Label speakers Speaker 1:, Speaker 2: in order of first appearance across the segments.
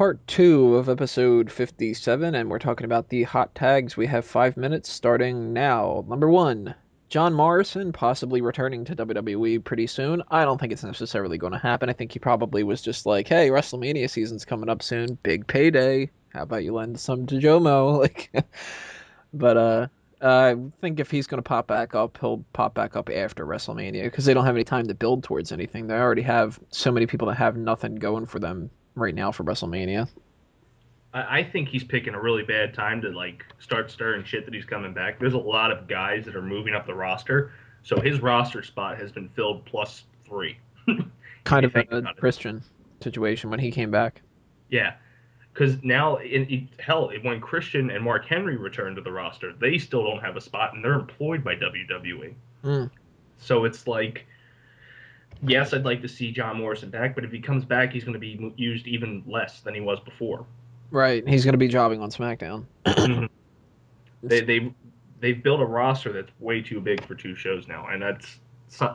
Speaker 1: part 2 of episode 57, and we're talking about the hot tags. We have 5 minutes starting now. Number 1, John Morrison possibly returning to WWE pretty soon. I don't think it's necessarily going to happen. I think he probably was just like, hey, WrestleMania season's coming up soon. Big payday. How about you lend some to Jomo? But I think if he's going to pop back up, he'll pop back up after WrestleMania because they don't have any time to build towards anything. They already have so many people that have nothing going for them right now for WrestleMania.
Speaker 2: I think he's picking a really bad time to start stirring shit that he's coming back. There's a lot of guys that are moving up the roster, so his roster spot has been filled +3.
Speaker 1: Kind of a Christian situation when he came back.
Speaker 2: Yeah, because now, when Christian and Mark Henry return to the roster, they still don't have a spot, and they're employed by WWE. So it's like, yes, I'd like to see John Morrison back, but if he comes back, he's going to be used even less than he was before.
Speaker 1: Right, he's going to be jobbing on SmackDown.
Speaker 2: They've built a roster that's way too big for 2 shows now, and that's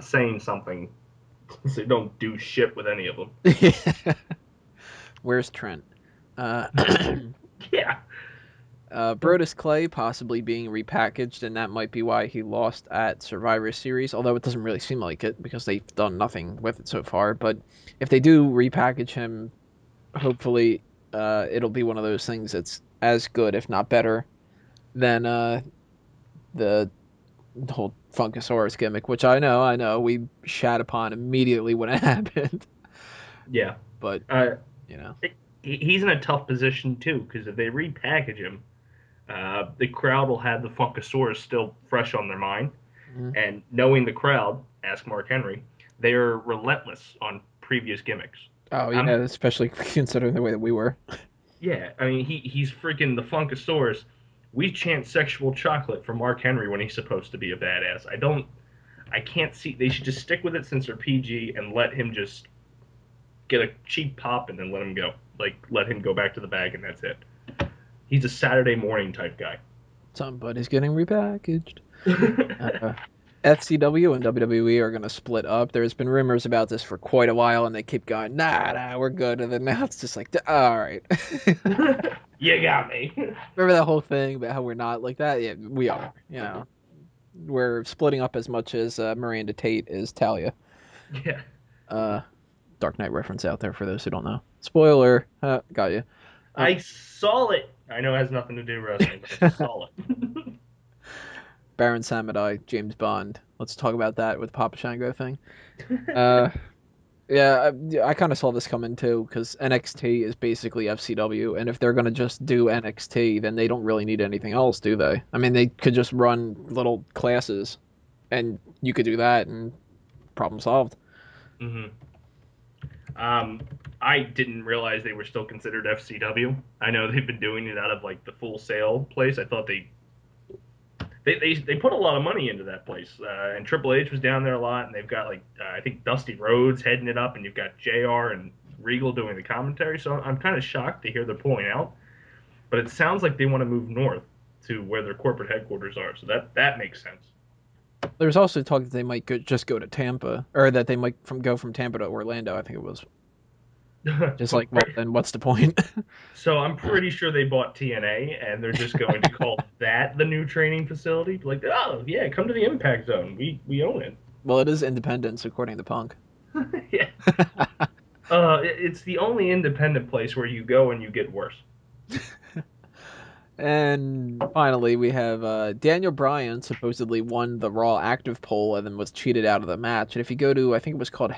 Speaker 2: saying something. They don't do shit with any of them.
Speaker 1: Where's Trent?
Speaker 2: Yeah.
Speaker 1: Brodus Clay possibly being repackaged, and that might be why he lost at Survivor Series, although it doesn't really seem like it because they've done nothing with it so far. But if they do repackage him, hopefully it'll be one of those things that's as good, if not better, than the whole Funkasaurus gimmick, which I know we shat upon immediately when it happened.
Speaker 2: Yeah.
Speaker 1: But, you know.
Speaker 2: He's in a tough position, too, because if they repackage him, the crowd will have the Funkasaurus still fresh on their mind. Mm-hmm. And knowing the crowd, ask Mark Henry, they are relentless on previous gimmicks.
Speaker 1: Oh, yeah, especially considering the way that we were.
Speaker 2: Yeah, I mean, he's freaking the Funkasaurus. We chant sexual chocolate for Mark Henry when he's supposed to be a badass. I can't see. They should just stick with it since they're PG and let him just get a cheap pop and then let him go. Let him go back to the bag and that's it. He's a Saturday morning type guy.
Speaker 1: Somebody's getting repackaged. FCW and WWE are going to split up. There's been rumors about this for quite a while, and they keep going, nah, we're good. And then now it's just like, all right.
Speaker 2: You got me.
Speaker 1: Remember that whole thing about how we're not like that? Yeah, we are. You know, we're splitting up as much as Miranda Tate is Talia.
Speaker 2: Yeah.
Speaker 1: Dark Knight reference out there for those who don't know. Spoiler. Got you.
Speaker 2: I saw it. I know it has nothing to do with wrestling, but I saw it.
Speaker 1: Baron Samedi, James Bond. Let's talk about that with Papa Shango thing. Yeah, I kind of saw this coming too, because NXT is basically FCW, and if they're going to just do NXT, then they don't really need anything else, do they? I mean, they could just run little classes, and you could do that, and problem solved.
Speaker 2: Mm-hmm. I didn't realize they were still considered FCW. I know they've been doing it out of the Full Sail place. I thought they put a lot of money into that place, and Triple H was down there a lot, and they've got I think Dusty Rhodes heading it up, and you've got JR and Regal doing the commentary. So I'm kind of shocked to hear they're pulling out, but it sounds like they want to move north to where their corporate headquarters are. So that makes sense.
Speaker 1: There's also talk that they might just go to Tampa, or that they might go from Tampa to Orlando. I think it was. Just well, then what's the point?
Speaker 2: So I'm pretty sure they bought TNA, and they're just going to call that the new training facility. Oh, yeah, come to the Impact Zone. We own it.
Speaker 1: Well, it is Independence, according to Punk.
Speaker 2: Yeah. It's the only independent place where you go and you get worse.
Speaker 1: And finally, we have Daniel Bryan supposedly won the Raw active poll and then was cheated out of the match. And if you go to, I think it was called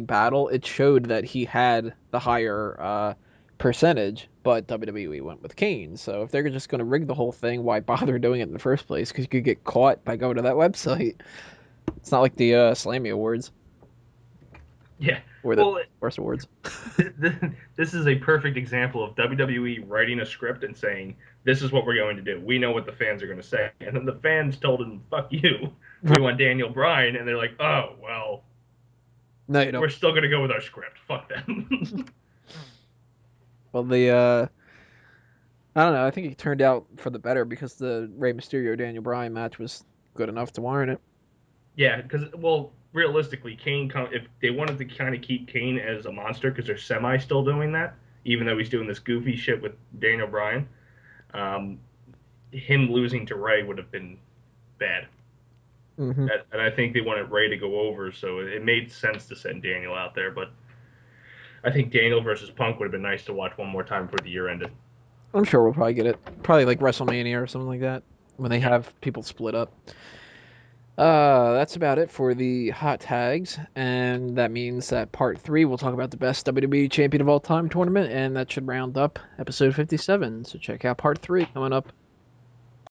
Speaker 1: #Battle, it showed that he had the higher percentage, but WWE went with Kane. So if they're just going to rig the whole thing, why bother doing it in the first place? Because you could get caught by going to that website. It's not like the Slammy Awards.
Speaker 2: Yeah.
Speaker 1: Or the worst awards.
Speaker 2: This is a perfect example of WWE writing a script and saying, this is what we're going to do. We know what the fans are going to say. And then the fans told him, fuck you. We want Daniel Bryan. And they're like, oh, well,
Speaker 1: no, you don't.
Speaker 2: We're still going to go with our script. Fuck them.
Speaker 1: Well, I don't know. I think it turned out for the better because the Rey Mysterio-Daniel Bryan match was good enough to warrant it.
Speaker 2: Yeah, because, realistically, Kane, if they wanted to kind of keep Kane as a monster, because they're still doing that, even though he's doing this goofy shit with Daniel Bryan. Um, him losing to Ray would have been bad.
Speaker 1: Mm-hmm.
Speaker 2: And I think they wanted Ray to go over, so it made sense to send Daniel out there. But I think Daniel versus Punk would have been nice to watch one more time before the year ended.
Speaker 1: I'm sure we'll probably get it. Probably like WrestleMania or something like that when they
Speaker 2: Yeah.
Speaker 1: have people split up. That's about it for the hot tags, and that means that part 3 we'll talk about the best WWE champion of all time tournament, and that should round up episode 57. So check out part 3 coming up